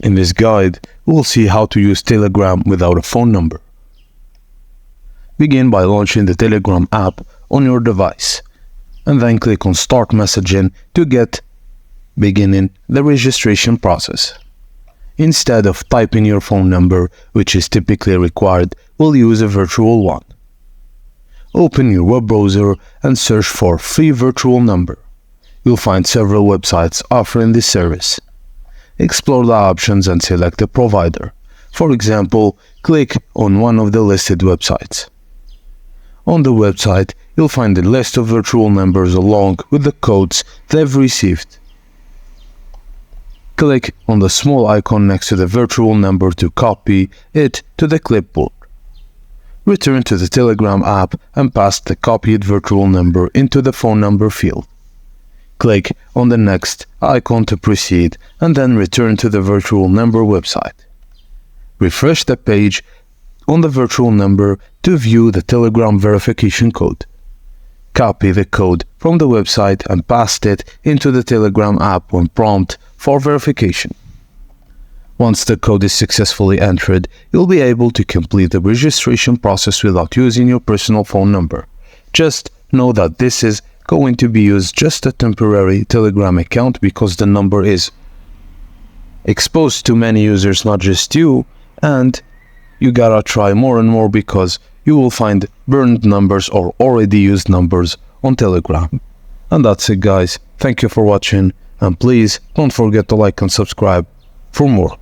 In this guide, we'll see how to use Telegram without a phone number. Begin by launching the Telegram app on your device, and then click on Start Messaging to get beginning the registration process. Instead of typing your phone number, which is typically required, we'll use a virtual one. Open your web browser and search for free virtual number. You'll find several websites offering this service. Explore the options and select a provider. For example, click on one of the listed websites. On the website, you'll find a list of virtual numbers along with the codes they've received. Click on the small icon next to the virtual number to copy it to the clipboard. Return to the Telegram app and paste the copied virtual number into the phone number field. Click on the next icon to proceed and then return to the virtual number website. Refresh the page on the virtual number to view the Telegram verification code. Copy the code from the website and paste it into the Telegram app when prompted for verification. Once the code is successfully entered, you'll be able to complete the registration process without using your personal phone number. Just know that this is going to be used just a temporary Telegram account because the number is exposed to many users, not just you, and you gotta try more and more because you will find burned numbers or already used numbers on Telegram. And that's it, guys. Thank you for watching, and please don't forget to like and subscribe for more.